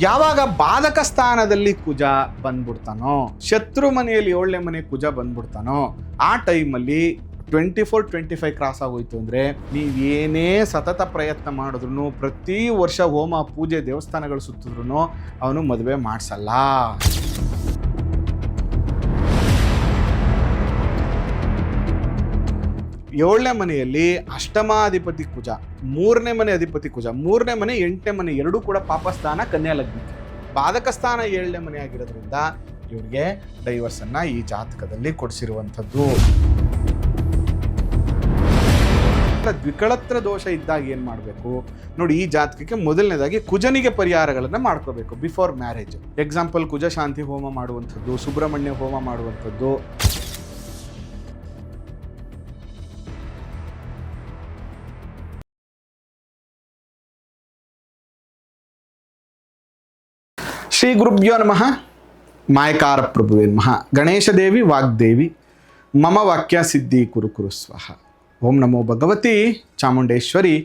ಯಾವಾಗ ಬಾಧಕ ಸ್ಥಾನದಲ್ಲಿ ಕುಜ ಬಂದ್ಬಿಡ್ತಾನೋ, ಶತ್ರು ಮನೆಯಲ್ಲಿ 7ನೇ ಮನೆ ಕುಜ ಬಂದ್ಬಿಡ್ತಾನೋ, ಆ ಟೈಮಲ್ಲಿ 24-25 ಕ್ರಾಸ್ ಆಗೋಯ್ತು ಅಂದರೆ ನೀವೇನೇ ಸತತ ಪ್ರಯತ್ನ ಮಾಡಿದ್ರು, ಪ್ರತಿ ವರ್ಷ ಹೋಮ ಪೂಜೆ ದೇವಸ್ಥಾನಗಳು ಸುತ್ತಿದ್ರು ಅವನು ಮದುವೆ ಮಾಡಿಸಲ್ಲ. ಏಳನೇ ಮನೆಯಲ್ಲಿ ಅಷ್ಟಮಾಧಿಪತಿ ಕುಜ, 3ನೇ ಮನೆ ಅಧಿಪತಿ ಕುಜ, 3ನೇ ಮನೆ 8ನೇ ಮನೆ ಎರಡೂ ಕೂಡ ಪಾಪಸ್ಥಾನ ಕನ್ಯಾ ಲಗ್ನ, ಬಾಧಕ ಸ್ಥಾನ 7ನೇ ಮನೆ ಆಗಿರೋದ್ರಿಂದ ಇವ್ರಿಗೆ ಡೈವರ್ಸ್ ಅನ್ನ ಈ ಜಾತಕದಲ್ಲಿ ಕೊಡಿಸಿರುವಂಥದ್ದು. ದ್ವಿಕಳತ್ರ ದೋಷ ಇದ್ದಾಗ ಏನು ಮಾಡಬೇಕು ನೋಡಿ, ಈ ಜಾತಕಕ್ಕೆ ಮೊದಲನೇದಾಗಿ ಕುಜನಿಗೆ ಪರಿಹಾರಗಳನ್ನು ಮಾಡ್ಕೋಬೇಕು ಬಿಫೋರ್ ಮ್ಯಾರೇಜ್. ಎಕ್ಸಾಂಪಲ್, ಕುಜ ಶಾಂತಿ ಹೋಮ ಮಾಡುವಂಥದ್ದು, ಸುಬ್ರಹ್ಮಣ್ಯ ಹೋಮ ಮಾಡುವಂಥದ್ದು, ಶ್ರೀ ಗುರುಭ್ಯೋ ನಮಃ. ಮಾಯಕಾರ ಪ್ರಭುವೇ ನಮಃ. ಗಣೇಶ ದೇವಿ ವಾಗ್ದೇವಿ ಮಮ ವಾಕ್ಯ ಸಿದ್ಧಿ ಕುರು ಸ್ವಹ. ಓಂ ನಮೋ ಭಗವತಿ ಚಾಮುಂಡೇಶ್ವರಿ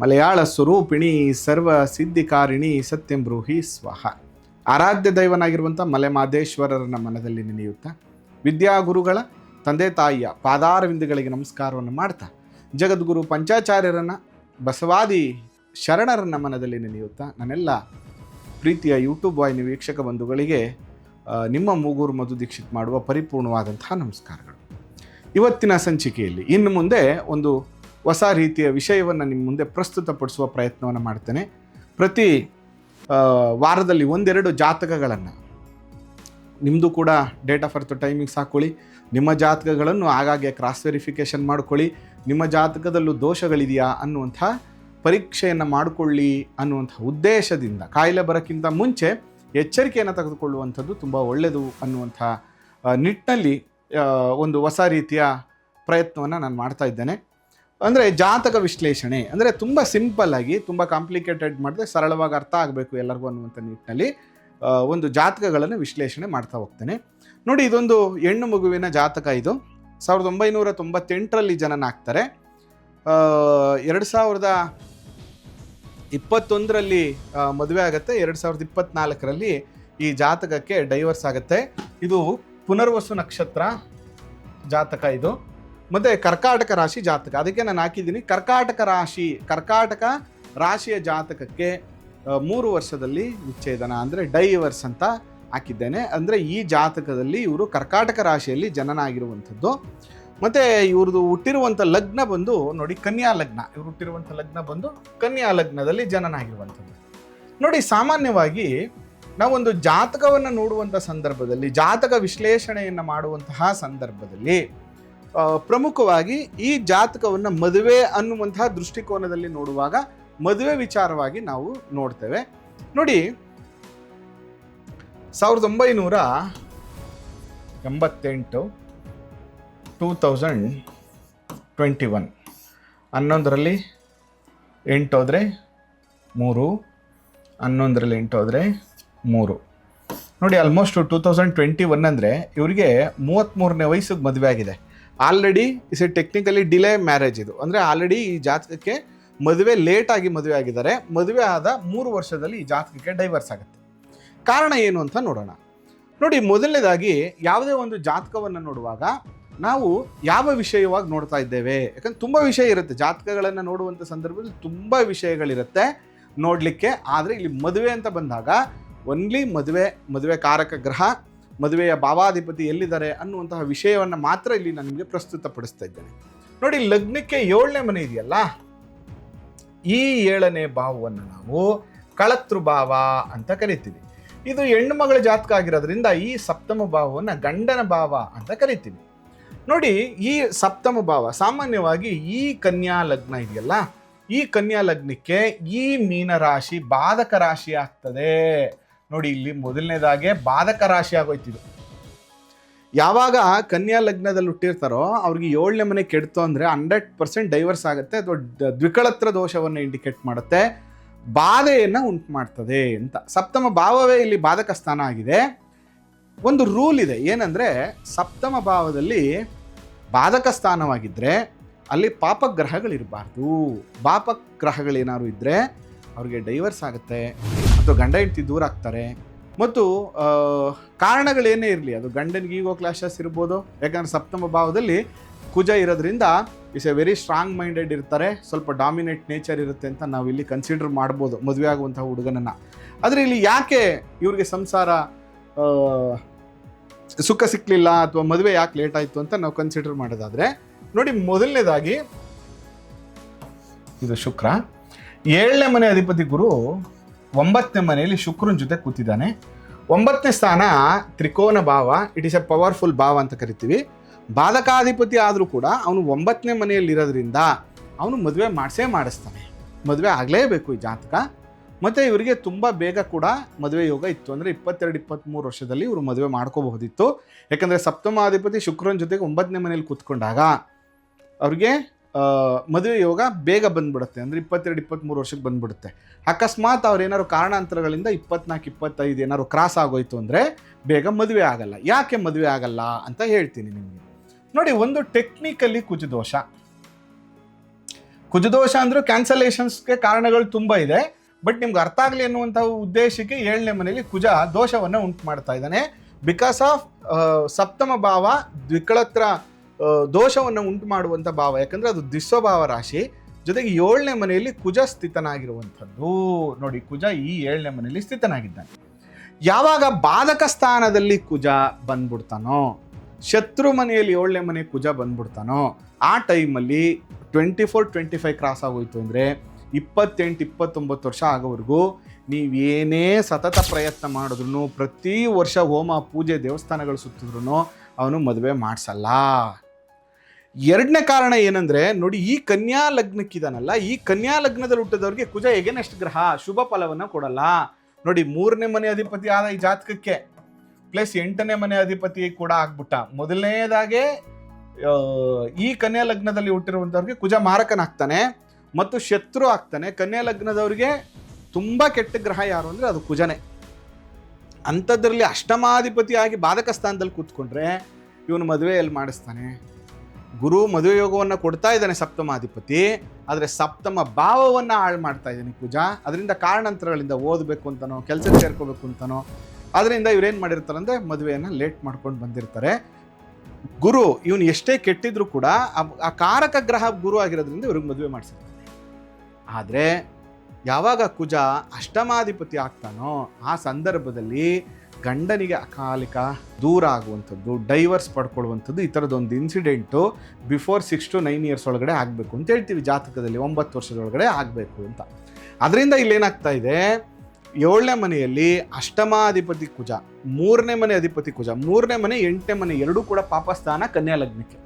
ಮಲಯಾಳ ಸ್ವರೂಪಿಣಿ ಸರ್ವ ಸಿದ್ಧಿಕಾರಿಣಿ ಸತ್ಯಂ ಬ್ರೂಹಿ ಸ್ವಹ. ಆರಾಧ್ಯ ದೈವನಾಗಿರುವಂಥ ಮಲೆಮಾದೇಶ್ವರರನ್ನ ಮನದಲ್ಲಿ ನೆನೆಯುತ್ತಾ, ವಿದ್ಯಾಗುರುಗಳ ತಂದೆ ತಾಯಿಯ ಪಾದಾರವಿಂದಗಳಿಗೆ ನಮಸ್ಕಾರವನ್ನು ಮಾಡ್ತಾ, ಜಗದ್ಗುರು ಪಂಚಾಚಾರ್ಯರನ್ನು ಬಸವಾದಿ ಶರಣರನ್ನ ಮನದಲ್ಲಿ ನೆನೆಯುತ್ತಾ, ನನ್ನೆಲ್ಲ ಪ್ರೀತಿಯ ಯೂಟ್ಯೂಬ್ ವಾಹಿನಿ ವೀಕ್ಷಕ ಬಂಧುಗಳಿಗೆ ನಿಮ್ಮ ಮೂಗೂರು ಮಧು ದೀಕ್ಷಿತ್ ಮಾಡುವ ಪರಿಪೂರ್ಣವಾದಂತಹ ನಮಸ್ಕಾರಗಳು. ಇವತ್ತಿನ ಸಂಚಿಕೆಯಲ್ಲಿ ಇನ್ನು ಮುಂದೆ ಒಂದು ಹೊಸ ರೀತಿಯ ವಿಷಯವನ್ನು ನಿಮ್ಮ ಮುಂದೆ ಪ್ರಸ್ತುತಪಡಿಸುವ ಪ್ರಯತ್ನವನ್ನು ಮಾಡ್ತೇನೆ. ಪ್ರತಿ ವಾರದಲ್ಲಿ 1-2 ಜಾತಕಗಳನ್ನು, ನಿಮ್ಮದು ಕೂಡ ಡೇಟ್ ಆಫ್ ಬರ್ತ್ ಟೈಮಿಂಗ್ಸ್ ಹಾಕ್ಕೊಳ್ಳಿ, ನಿಮ್ಮ ಜಾತಕಗಳನ್ನು ಆಗಾಗ್ಗೆ ಕ್ರಾಸ್ ವೆರಿಫಿಕೇಷನ್ ಮಾಡ್ಕೊಳ್ಳಿ, ನಿಮ್ಮ ಜಾತಕದಲ್ಲೂ ದೋಷಗಳಿದೆಯಾ ಅನ್ನುವಂಥ ಪರೀಕ್ಷೆಯನ್ನು ಮಾಡಿಕೊಳ್ಳಿ ಅನ್ನುವಂಥ ಉದ್ದೇಶದಿಂದ, ಕಾಯಿಲೆ ಬರೋಕ್ಕಿಂತ ಮುಂಚೆ ಎಚ್ಚರಿಕೆಯನ್ನು ತೆಗೆದುಕೊಳ್ಳುವಂಥದ್ದು ತುಂಬ ಒಳ್ಳೆಯದು ಅನ್ನುವಂಥ ನಿಟ್ಟಿನಲ್ಲಿ ಒಂದು ಹೊಸ ರೀತಿಯ ಪ್ರಯತ್ನವನ್ನು ನಾನು ಮಾಡ್ತಾ ಇದ್ದೇನೆ. ಅಂದರೆ ಜಾತಕ ವಿಶ್ಲೇಷಣೆ ಅಂದರೆ ತುಂಬ ಸಿಂಪಲ್ಲಾಗಿ, ತುಂಬ ಕಾಂಪ್ಲಿಕೇಟೆಡ್ ಮಾಡಿದ್ರೆ ಸರಳವಾಗಿ ಅರ್ಥ ಆಗಬೇಕು ಎಲ್ಲರಿಗೂ ಅನ್ನುವಂಥ ನಿಟ್ಟಿನಲ್ಲಿ ಒಂದು ಜಾತಕಗಳನ್ನು ವಿಶ್ಲೇಷಣೆ ಮಾಡ್ತಾ ಹೋಗ್ತೇನೆ. ನೋಡಿ, ಇದೊಂದು ಹೆಣ್ಣು ಮಗುವಿನ ಜಾತಕ. ಇದು 1998ರಲ್ಲಿ ಜನನ ಆಗ್ತಾರೆ. 2021ರಲ್ಲಿ ಮದುವೆ ಆಗುತ್ತೆ. 2024ರಲ್ಲಿ ಈ ಜಾತಕಕ್ಕೆ ಡೈವರ್ಸ್ ಆಗುತ್ತೆ. ಇದು ಪುನರ್ವಸು ನಕ್ಷತ್ರ ಜಾತಕ ಇದು, ಮತ್ತು ಕರ್ಕಾಟಕ ರಾಶಿ ಜಾತಕ. ಅದಕ್ಕೆ ನಾನು ಹಾಕಿದ್ದೀನಿ ಕರ್ಕಾಟಕ ರಾಶಿಯ ಜಾತಕಕ್ಕೆ 3 ವರ್ಷದಲ್ಲಿ ವಿಚ್ಛೇದನ ಅಂದರೆ ಡೈವರ್ಸ್ ಅಂತ ಹಾಕಿದ್ದೇನೆ. ಅಂದರೆ ಈ ಜಾತಕದಲ್ಲಿ ಇವರು ಕರ್ಕಾಟಕ ರಾಶಿಯಲ್ಲಿ ಜನನ ಆಗಿರುವಂಥದ್ದು. ಮತ್ತು ಇವ್ರದ್ದು ಹುಟ್ಟಿರುವಂಥ ಲಗ್ನ ಬಂದು ನೋಡಿ ಕನ್ಯಾ ಲಗ್ನ. ಇವರು ಹುಟ್ಟಿರುವಂಥ ಲಗ್ನ ಬಂದು ಕನ್ಯಾ ಲಗ್ನದಲ್ಲಿ ಜನನ ಆಗಿರುವಂಥದ್ದು. ನೋಡಿ, ಸಾಮಾನ್ಯವಾಗಿ ನಾವೊಂದು ಜಾತಕವನ್ನು ನೋಡುವಂಥ ಸಂದರ್ಭದಲ್ಲಿ, ಜಾತಕ ವಿಶ್ಲೇಷಣೆಯನ್ನು ಮಾಡುವಂತಹ ಸಂದರ್ಭದಲ್ಲಿ ಪ್ರಮುಖವಾಗಿ ಈ ಜಾತಕವನ್ನು ಮದುವೆ ಅನ್ನುವಂತಹ ದೃಷ್ಟಿಕೋನದಲ್ಲಿ ನೋಡುವಾಗ ಮದುವೆ ವಿಚಾರವಾಗಿ ನಾವು ನೋಡ್ತೇವೆ. ನೋಡಿ, 1988 2021 11ರಲ್ಲಿ 8 ಹೋದರೆ 3, 11ರಲ್ಲಿ 8 ಹೋದರೆ 3. ನೋಡಿ, ಆಲ್ಮೋಸ್ಟ್ 2021 ಅಂದರೆ ಇವರಿಗೆ 33ನೇ ವಯಸ್ಸಿಗೆ ಮದುವೆ ಆಗಿದೆ. ಆಲ್ರೆಡಿ ಟೆಕ್ನಿಕಲಿ ಡಿಲೇ ಮ್ಯಾರೇಜ್ ಇದು. ಅಂದರೆ ಆಲ್ರೆಡಿ ಈ ಜಾತಕಕ್ಕೆ ಮದುವೆ ಲೇಟಾಗಿ ಮದುವೆ ಆಗಿದ್ದಾರೆ. ಮದುವೆ ಆದ 3 ವರ್ಷದಲ್ಲಿ ಈ ಜಾತಕಕ್ಕೆ ಡೈವರ್ಸ್ ಆಗುತ್ತೆ. ಕಾರಣ ಏನು ಅಂತ ನೋಡೋಣ. ನೋಡಿ, ಮೊದಲನೇದಾಗಿ ಯಾವುದೇ ಒಂದು ಜಾತಕವನ್ನು ನೋಡುವಾಗ ನಾವು ಯಾವ ವಿಷಯವಾಗಿ ನೋಡ್ತಾ ಇದ್ದೇವೆ. ಯಾಕಂದ್ರೆ ತುಂಬ ವಿಷಯ ಇರುತ್ತೆ ಜಾತಕಗಳನ್ನು ನೋಡುವಂಥ ಸಂದರ್ಭದಲ್ಲಿ, ತುಂಬ ವಿಷಯಗಳಿರುತ್ತೆ ನೋಡಲಿಕ್ಕೆ. ಆದರೆ ಇಲ್ಲಿ ಮದುವೆ ಅಂತ ಬಂದಾಗ ಒನ್ಲಿ ಮದುವೆ ಕಾರಕ ಗ್ರಹ, ಮದುವೆಯ ಭಾವಾಧಿಪತಿ ಎಲ್ಲಿದ್ದಾರೆ ಅನ್ನುವಂತಹ ವಿಷಯವನ್ನು ಮಾತ್ರ ಇಲ್ಲಿ ನಾನು ನಿಮಗೆ ಪ್ರಸ್ತುತಪಡಿಸ್ತಾ ಇದ್ದೇನೆ. ನೋಡಿ, ಲಗ್ನಕ್ಕೆ 7ನೇ ಮನೆ ಇದೆಯಲ್ಲ, ಈ 7ನೇ ಭಾವವನ್ನು ನಾವು ಕಳತೃ ಭಾವ ಅಂತ ಕರಿತೀವಿ. ಇದು ಹೆಣ್ಣು ಮಗಳ ಜಾತಕ ಆಗಿರೋದ್ರಿಂದ ಈ ಸಪ್ತಮ ಭಾವವನ್ನು ಗಂಡನ ಭಾವ ಅಂತ ಕರಿತೀವಿ. ನೋಡಿ, ಈ ಸಪ್ತಮ ಭಾವ ಸಾಮಾನ್ಯವಾಗಿ ಈ ಕನ್ಯಾ ಲಗ್ನ ಇದೆಯಲ್ಲ, ಈ ಕನ್ಯಾ ಲಗ್ನಕ್ಕೆ ಈ ಮೀನರಾಶಿ ಬಾಧಕ ರಾಶಿ ಆಗ್ತದೆ. ನೋಡಿ, ಇಲ್ಲಿ ಮೊದಲನೇದಾಗೆ ಬಾಧಕ ರಾಶಿ ಆಗೋಯ್ತಿದು. ಯಾವಾಗ ಕನ್ಯಾ ಲಗ್ನದಲ್ಲಿ ಹುಟ್ಟಿರ್ತಾರೋ ಅವ್ರಿಗೆ 7ನೇ ಮನೆ ಕೆಡ್ತು ಅಂದರೆ 100% ಡೈವರ್ಸ್ ಆಗುತ್ತೆ, ಅಥವಾ ದ್ವಿಕಳತ್ರ ದೋಷವನ್ನು ಇಂಡಿಕೇಟ್ ಮಾಡುತ್ತೆ, ಬಾಧೆಯನ್ನು ಉಂಟು ಮಾಡ್ತದೆ ಅಂತ. ಸಪ್ತಮ ಭಾವವೇ ಇಲ್ಲಿ ಬಾಧಕ ಸ್ಥಾನ ಆಗಿದೆ. ಒಂದು ರೂಲ್ ಇದೆ, ಏನಂದರೆ ಸಪ್ತಮ ಭಾವದಲ್ಲಿ ಬಾಧಕ ಸ್ಥಾನವಾಗಿದ್ದರೆ ಅಲ್ಲಿ ಪಾಪಗ್ರಹಗಳಿರಬಾರ್ದು. ಪಾಪಗ್ರಹಗಳೇನಾದ್ರು ಇದ್ದರೆ ಅವ್ರಿಗೆ ಡೈವರ್ಸ್ ಆಗುತ್ತೆ. ಅಥವಾ ಗಂಡ ಹೆಂಡತಿ ದೂರ ಆಗ್ತಾರೆ. ಮತ್ತು ಕಾರಣಗಳೇನೇ ಇರಲಿ, ಅದು ಗಂಡನಿಗೆ ಈಗೋ ಕ್ಲಾಶಸ್ ಇರ್ಬೋದು, ಯಾಕಂದರೆ ಸಪ್ತಮ ಭಾವದಲ್ಲಿ ಕುಜ ಇರೋದ್ರಿಂದ is A very strong minded ಇರ್ತಾರೆ, ಸ್ವಲ್ಪ ಡಾಮಿನೇಟ್ ನೇಚರ್ ಇರುತ್ತೆ ಅಂತ ನಾವು ಇಲ್ಲಿ ಕನ್ಸಿಡರ್ ಮಾಡ್ಬೋದು ಮದುವೆ ಆಗುವಂಥ ಹುಡುಗನನ್ನು. ಆದರೆ ಇಲ್ಲಿ ಯಾಕೆ ಇವ್ರಿಗೆ ಸಂಸಾರ ಸುಖ ಸಿಕ್ಕಲಿಲ್ಲ ಅಥವಾ ಮದುವೆ ಯಾಕೆ ಲೇಟ್ ಆಯಿತು ಅಂತ ನಾವು ಕನ್ಸಿಡರ್ ಮಾಡೋದಾದರೆ ನೋಡಿ, ಮೊದಲನೇದಾಗಿ ಇದು ಶುಕ್ರ, 7ನೇ ಮನೆ ಅಧಿಪತಿ ಗುರು 9ನೇ ಮನೆಯಲ್ಲಿ ಶುಕ್ರನ ಜೊತೆ ಕೂತಿದ್ದಾನೆ. 9ನೇ ಸ್ಥಾನ ತ್ರಿಕೋನ ಭಾವ, ಇಟ್ ಈಸ್ ಎ ಪವರ್ಫುಲ್ ಭಾವ ಅಂತ ಕರಿತೀವಿ. ಬಾಧಕಾಧಿಪತಿ ಆದರೂ ಕೂಡ ಅವನು 9ನೇ ಮನೆಯಲ್ಲಿರೋದ್ರಿಂದ ಅವನು ಮದುವೆ ಮಾಡಿಸ್ತಾನೆ. ಮದುವೆ ಆಗಲೇಬೇಕು ಈ ಜಾತಕ. ಮತ್ತು ಇವರಿಗೆ ತುಂಬ ಬೇಗ ಕೂಡ ಮದುವೆ ಯೋಗ ಇತ್ತು, ಅಂದರೆ 22-23 ವರ್ಷದಲ್ಲಿ ಇವರು ಮದುವೆ ಮಾಡ್ಕೋಬಹುದಿತ್ತು. ಯಾಕಂದರೆ ಸಪ್ತಮಾಧಿಪತಿ ಶುಕ್ರನ ಜೊತೆಗೆ 9ನೇ ಮನೆಯಲ್ಲಿ ಕೂತ್ಕೊಂಡಾಗ ಅವ್ರಿಗೆ ಮದುವೆ ಯೋಗ ಬೇಗ ಬಂದ್ಬಿಡುತ್ತೆ, ಅಂದರೆ 22-23 ವರ್ಷಕ್ಕೆ ಬಂದ್ಬಿಡುತ್ತೆ. ಅಕಸ್ಮಾತ್ ಅವ್ರು ಏನಾದ್ರು ಕಾರಣಾಂತರಗಳಿಂದ 24-25 ಏನಾದ್ರು ಕ್ರಾಸ್ ಆಗೋಯ್ತು ಅಂದರೆ ಬೇಗ ಮದುವೆ ಆಗಲ್ಲ. ಯಾಕೆ ಮದುವೆ ಆಗಲ್ಲ ಅಂತ ಹೇಳ್ತೀನಿ ನಿಮಗೆ. ನೋಡಿ, ಒಂದು ಟೆಕ್ನಿಕಲಿ ಕುಜದೋಷ ಅಂದರೆ ಕ್ಯಾನ್ಸಲೇಷನ್ಸ್ಗೆ ಕಾರಣಗಳು ತುಂಬ ಇದೆ. ಬಟ್ ನಿಮ್ಗೆ ಅರ್ಥ ಆಗಲಿ ಅನ್ನುವಂಥ ಉದ್ದೇಶಕ್ಕೆ 7ನೇ ಮನೆಯಲ್ಲಿ ಕುಜ ದೋಷವನ್ನು ಉಂಟು ಮಾಡ್ತಾ ಇದ್ದಾನೆ. ಬಿಕಾಸ್ ಆಫ್ ಸಪ್ತಮ ಭಾವ ದ್ವಿಕಳತ್ರ ದೋಷವನ್ನು ಉಂಟು ಮಾಡುವಂಥ ಭಾವ, ಯಾಕಂದರೆ ಅದು ದಿಸ್ವಭಾವ ರಾಶಿ. ಜೊತೆಗೆ 7ನೇ ಮನೆಯಲ್ಲಿ ಕುಜ ಸ್ಥಿತನಾಗಿರುವಂಥದ್ದು. ನೋಡಿ, ಕುಜ ಈ 7ನೇ ಮನೆಯಲ್ಲಿ ಸ್ಥಿತನಾಗಿದ್ದಾನೆ. ಯಾವಾಗ ಬಾಧಕ ಸ್ಥಾನದಲ್ಲಿ ಕುಜ ಬಂದ್ಬಿಡ್ತಾನೋ, ಶತ್ರು ಮನೆಯಲ್ಲಿ 7ನೇ ಮನೆ ಕುಜ ಬಂದ್ಬಿಡ್ತಾನೋ, ಆ ಟೈಮಲ್ಲಿ 24-25 ಕ್ರಾಸ್ ಆಗೋಯ್ತು ಅಂದರೆ 28-29 ವರ್ಷ ಆಗೋವರೆಗೂ ನೀವೇನೇ ಸತತ ಪ್ರಯತ್ನ ಮಾಡಿದ್ರು, ಪ್ರತಿ ವರ್ಷ ಹೋಮ ಪೂಜೆ ದೇವಸ್ಥಾನಗಳು ಸುತ್ತಿದ್ರು ಅವನು ಮದುವೆ ಮಾಡಿಸಲ್ಲ. 2ನೇ ಕಾರಣ ಏನಂದರೆ ನೋಡಿ, ಈ ಕನ್ಯಾ ಲಗ್ನಕ್ಕಿದಾನಲ್ಲ, ಈ ಕನ್ಯಾ ಲಗ್ನದಲ್ಲಿ ಹುಟ್ಟಿದವ್ರಿಗೆ ಕುಜ ಎಗೇನೆಸ್ಟ್ ಗ್ರಹ, ಶುಭ ಫಲವನ್ನು ಕೊಡಲ್ಲ. ನೋಡಿ, 3ನೇ ಮನೆ ಅಧಿಪತಿ ಆದ ಈ ಜಾತಕಕ್ಕೆ ಪ್ಲಸ್ 8ನೇ ಮನೆ ಅಧಿಪತಿ ಕೂಡ ಆಗ್ಬಿಟ್ಟ. ಮೊದಲನೇದಾಗೆ ಈ ಕನ್ಯಾ ಲಗ್ನದಲ್ಲಿ ಹುಟ್ಟಿರುವಂಥವ್ರಿಗೆ ಕುಜ ಮಾರಕನಾಗ್ತಾನೆ ಮತ್ತು ಶತ್ರು ಆಗ್ತಾನೆ. ಕನ್ಯಾ ಲಗ್ನದವ್ರಿಗೆ ತುಂಬ ಕೆಟ್ಟ ಗ್ರಹ ಯಾರು ಅಂದರೆ ಅದು ಕುಜನೇ. ಅಂಥದ್ರಲ್ಲಿ ಅಷ್ಟಮಾಧಿಪತಿಯಾಗಿ ಬಾಧಕ ಸ್ಥಾನದಲ್ಲಿ ಕೂತ್ಕೊಂಡ್ರೆ ಇವನು ಮದುವೆ ಎಲ್ಲಿ ಮಾಡಿಸ್ತಾನೆ? ಗುರು ಮದುವೆ ಯೋಗವನ್ನು ಕೊಡ್ತಾ ಇದ್ದಾನೆ ಸಪ್ತಮಾಧಿಪತಿ, ಆದರೆ ಸಪ್ತಮ ಭಾವವನ್ನು ಹಾಳು ಮಾಡ್ತಾ ಇದ್ದಾನೆ ಕುಜ. ಅದರಿಂದ ಕಾರಣಾಂತರಗಳಿಂದ ಓದಬೇಕು ಅಂತನೋ, ಕೆಲಸಕ್ಕೆ ಸೇರ್ಕೋಬೇಕು ಅಂತನೋ, ಅದರಿಂದ ಇವ್ರೇನು ಮಾಡಿರ್ತಾರೆ ಅಂದರೆ ಮದುವೆಯನ್ನು ಲೇಟ್ ಮಾಡ್ಕೊಂಡು ಬಂದಿರ್ತಾರೆ. ಗುರು ಇವನು ಎಷ್ಟೇ ಕೆಟ್ಟಿದ್ರು ಕೂಡ ಆ ಕಾರಕ ಗ್ರಹ ಗುರು ಆಗಿರೋದ್ರಿಂದ ಇವ್ರಿಗೆ ಮದುವೆ ಮಾಡಿಸಿರ್ತಾರೆ. ಆದರೆ ಯಾವಾಗ ಕುಜ ಅಷ್ಟಮಾಧಿಪತಿ ಆಗ್ತಾನೋ ಆ ಸಂದರ್ಭದಲ್ಲಿ ಗಂಡನಿಗೆ ಅಕಾಲಿಕ ದೂರ ಆಗುವಂಥದ್ದು, ಡೈವರ್ಸ್ ಪಡ್ಕೊಳ್ಳುವಂಥದ್ದು, ಈ ಥರದೊಂದು ಇನ್ಸಿಡೆಂಟು ಬಿಫೋರ್ 6 to 9 ಇಯರ್ಸ್ ಒಳಗಡೆ ಆಗಬೇಕು ಅಂತ ಹೇಳ್ತೀವಿ ಜಾತಕದಲ್ಲಿ. 9 ವರ್ಷದೊಳಗಡೆ ಆಗಬೇಕು ಅಂತ. ಅದರಿಂದ ಇಲ್ಲೇನಾಗ್ತಾ ಇದೆ, 7ನೇ ಮನೆಯಲ್ಲಿ ಅಷ್ಟಮಾಧಿಪತಿ ಕುಜ, 3ನೇ ಮನೆ ಅಧಿಪತಿ ಕುಜ, 3ನೇ ಮನೆ 8ನೇ ಮನೆ ಎರಡೂ ಕೂಡ ಪಾಪಸ್ಥಾನ ಕನ್ಯಾ ಲಗ್ನಕ್ಕೆ.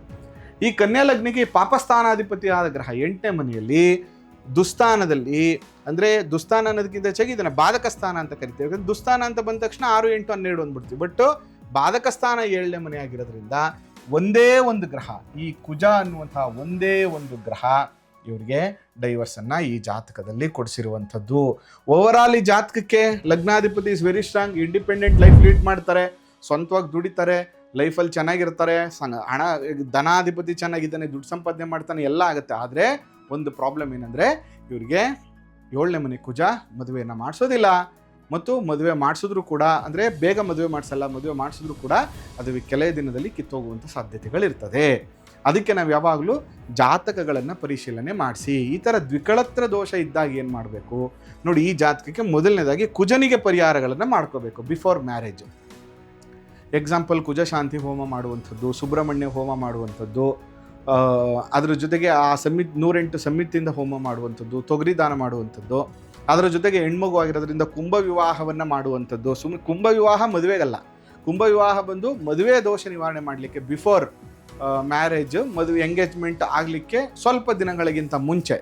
ಈ ಕನ್ಯಾ ಲಗ್ನಕ್ಕೆ ಪಾಪಸ್ಥಾನಾಧಿಪತಿ ಆದ ಗ್ರಹ 8ನೇ ಮನೆಯಲ್ಲಿ ದುಸ್ಥಾನದಲ್ಲಿ, ಅಂದರೆ ದುಸ್ಥಾನ ಅನ್ನೋದಕ್ಕಿಂತ ಹೆಚ್ಚಾಗಿ ಇದನ್ನು ಬಾಧಕ ಸ್ಥಾನ ಅಂತ ಕರಿತೀವಿ. ಯಾಕಂದ್ರೆ ದುಸ್ಥಾನ ಅಂತ ಬಂದ ತಕ್ಷಣ 6, 8, 12 ಅಂದ್ಬಿಡ್ತೀವಿ. ಬಟ್ ಬಾಧಕ ಸ್ಥಾನ 7ನೇ ಮನೆ ಆಗಿರೋದ್ರಿಂದ ಒಂದೇ ಒಂದು ಗ್ರಹ, ಈ ಕುಜ ಅನ್ನುವಂತಹ ಒಂದೇ ಒಂದು ಗ್ರಹ ಇವರಿಗೆ ಡೈವರ್ಸನ್ನು ಈ ಜಾತಕದಲ್ಲಿ ಕೊಡಿಸಿರುವಂಥದ್ದು. ಓವರಾಲ್ ಈ ಜಾತಕಕ್ಕೆ ಲಗ್ನಾಧಿಪತಿ is very strong, independent life lead ಮಾಡ್ತಾರೆ, ಸ್ವಂತವಾಗಿ ದುಡಿತಾರೆ, ಲೈಫಲ್ಲಿ ಚೆನ್ನಾಗಿರ್ತಾರೆ, ಹಣ ಧನಾಧಿಪತಿ ಚೆನ್ನಾಗಿದ್ದಾನೆ, ದುಡ್ಡು ಸಂಪಾದನೆ ಮಾಡ್ತಾನೆ, ಎಲ್ಲ ಆಗುತ್ತೆ. ಆದರೆ ಒಂದು ಪ್ರಾಬ್ಲಮ್ ಏನಂದರೆ ಇವರಿಗೆ 7ನೇ ಮನೆ ಕುಜ ಮದುವೆಯನ್ನು ಮಾಡಿಸೋದಿಲ್ಲ. ಮತ್ತು ಮದುವೆ ಮಾಡಿಸಿದ್ರು ಕೂಡ, ಅಂದರೆ ಬೇಗ ಮದುವೆ ಮಾಡಿಸಲ್ಲ, ಮದುವೆ ಮಾಡಿಸಿದ್ರು ಕೂಡ ಅದು ಕೆಲವೇ ದಿನದಲ್ಲಿ ಕಿತ್ತೋಗುವಂಥ ಸಾಧ್ಯತೆಗಳಿರ್ತದೆ. ಅದಕ್ಕೆ ನಾವು ಯಾವಾಗಲೂ ಜಾತಕಗಳನ್ನು ಪರಿಶೀಲನೆ ಮಾಡಿಸಿ. ಈ ಥರ ದ್ವಿಕಳತ್ರ ದೋಷ ಇದ್ದಾಗ ಏನು ಮಾಡಬೇಕು ನೋಡಿ, ಈ ಜಾತಕಕ್ಕೆ ಮೊದಲನೇದಾಗಿ ಕುಜನಿಗೆ ಪರಿಹಾರಗಳನ್ನು ಮಾಡ್ಕೋಬೇಕು ಬಿಫೋರ್ ಮ್ಯಾರೇಜ್. ಎಕ್ಸಾಂಪಲ್, ಕುಜ ಶಾಂತಿ ಹೋಮ ಮಾಡುವಂಥದ್ದು, ಸುಬ್ರಹ್ಮಣ್ಯ ಹೋಮ ಮಾಡುವಂಥದ್ದು, ಅದರ ಜೊತೆಗೆ ಆ 108 ಸಮ್ಮಿತಿಯಿಂದ ಹೋಮ ಮಾಡುವಂಥದ್ದು, ತೊಗರಿ ದಾನ ಮಾಡುವಂಥದ್ದು, ಅದರ ಜೊತೆಗೆ ಹೆಣ್ಮಗು ಆಗಿರೋದ್ರಿಂದ ಕುಂಭ ವಿವಾಹವನ್ನು ಮಾಡುವಂಥದ್ದು. ಕುಂಭ ವಿವಾಹ ಮದುವೆಗಲ್ಲ, ಕುಂಭ ವಿವಾಹ ಬಂದು ಮದುವೆ ದೋಷ ನಿವಾರಣೆ ಮಾಡಲಿಕ್ಕೆ ಬಿಫೋರ್ ಮ್ಯಾರೇಜ್, ಮದುವೆ ಎಂಗೇಜ್ಮೆಂಟ್ ಆಗಲಿಕ್ಕೆ ಸ್ವಲ್ಪ ದಿನಗಳಿಗಿಂತ ಮುಂಚೆ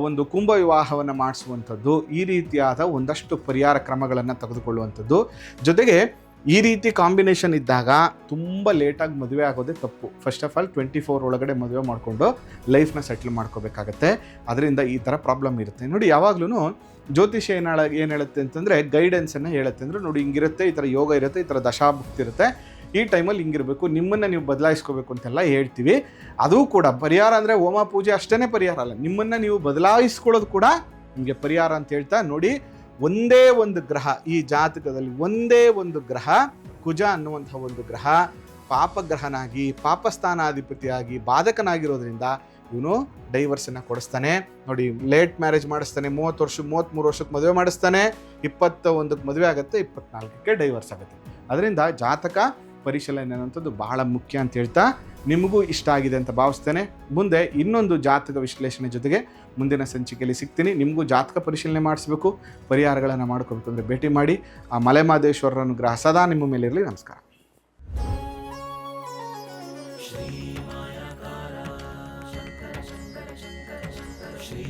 ಒಂದು ಕುಂಭ ವಿವಾಹವನ್ನು ಮಾಡಿಸುವಂಥದ್ದು. ಈ ರೀತಿಯಾದ ಒಂದಷ್ಟು ಪರಿಹಾರ ಕ್ರಮಗಳನ್ನು ತೆಗೆದುಕೊಳ್ಳುವಂಥದ್ದು. ಜೊತೆಗೆ ಈ ರೀತಿ ಕಾಂಬಿನೇಷನ್ ಇದ್ದಾಗ ತುಂಬ ಲೇಟಾಗಿ ಮದುವೆ ಆಗೋದೇ ತಪ್ಪು. ಫಸ್ಟ್ ಆಫ್ ಆಲ್ 24 ಒಳಗಡೆ ಮದುವೆ ಮಾಡಿಕೊಂಡು ಲೈಫ್ನ ಸೆಟ್ಲ್ ಮಾಡ್ಕೋಬೇಕಾಗತ್ತೆ. ಅದರಿಂದ ಈ ಥರ ಪ್ರಾಬ್ಲಮ್ ಇರುತ್ತೆ. ನೋಡಿ, ಯಾವಾಗ್ಲೂ ಜ್ಯೋತಿಷ್ಯ ಏನು ಹೇಳುತ್ತೆ ಅಂತಂದರೆ ಗೈಡೆನ್ಸನ್ನು ಹೇಳುತ್ತೆ. ಅಂದರೆ ನೋಡಿ, ಹಿಂಗಿರುತ್ತೆ, ಈ ಥರ ಯೋಗ ಇರುತ್ತೆ, ಈ ಥರ ದಶಾಭುಕ್ತಿ ಇರುತ್ತೆ, ಈ ಟೈಮಲ್ಲಿ ಹಿಂಗಿರಬೇಕು, ನಿಮ್ಮನ್ನು ನೀವು ಬದಲಾಯಿಸ್ಕೋಬೇಕು ಅಂತೆಲ್ಲ ಹೇಳ್ತೀವಿ. ಅದು ಕೂಡ ಪರಿಹಾರ ಅಂದರೆ ಹೋಮ ಪೂಜೆ ಅಷ್ಟೇ ಪರಿಹಾರ ಅಲ್ಲ, ನಿಮ್ಮನ್ನು ನೀವು ಬದಲಾಯಿಸ್ಕೊಳ್ಳೋದು ಕೂಡ ನಿಮಗೆ ಪರಿಹಾರ ಅಂತ ಹೇಳ್ತಾ ನೋಡಿ. ಒಂದೇ ಒಂದು ಗ್ರಹ ಈ ಜಾತಕದಲ್ಲಿ, ಒಂದೇ ಒಂದು ಗ್ರಹ ಕುಜ ಅನ್ನುವಂಥ ಒಂದು ಗ್ರಹ ಪಾಪಗ್ರಹನಾಗಿ, ಪಾಪಸ್ಥಾನಾಧಿಪತಿಯಾಗಿ, ಬಾಧಕನಾಗಿರೋದ್ರಿಂದ ಇವನು ಡೈವರ್ಸನ್ನು ಕೊಡಿಸ್ತಾನೆ. ನೋಡಿ, ಲೇಟ್ ಮ್ಯಾರೇಜ್ ಮಾಡಿಸ್ತಾನೆ, 33 ವರ್ಷಕ್ಕೆ ಮದುವೆ ಮಾಡಿಸ್ತಾನೆ, 21ಕ್ಕೆ ಮದುವೆ ಆಗುತ್ತೆ, 24ಕ್ಕೆ ಡೈವರ್ಸ್ ಆಗುತ್ತೆ. ಅದರಿಂದ ಜಾತಕ ಪರಿಶೀಲನೆ ಅನ್ನೋಂಥದ್ದು ಬಹಳ ಮುಖ್ಯ ಅಂತ ಹೇಳ್ತಾ, ನಿಮಗೂ ಇಷ್ಟ ಆಗಿದೆ ಅಂತ ಭಾವಿಸ್ತೇನೆ. ಮುಂದೆ ಇನ್ನೊಂದು ಜಾತಕ ವಿಶ್ಲೇಷಣೆ ಜೊತೆಗೆ ಮುಂದಿನ ಸಂಚಿಕೆಯಲ್ಲಿ ಸಿಗ್ತೀನಿ. ನಿಮಗೂ ಜಾತಕ ಪರಿಶೀಲನೆ ಮಾಡಿಸ್ಬೇಕು, ಪರಿಹಾರಗಳನ್ನು ಮಾಡ್ಕೋಬೇಕು ಅಂದರೆ ಭೇಟಿ ಮಾಡಿ. ಆ ಮಲೆಮಹದೇಶ್ವರರ ಅನುಗ್ರಹ ಸದಾ ನಿಮ್ಮ ಮೇಲಿರಲಿ. ನಮಸ್ಕಾರ. ಶ್ರೀ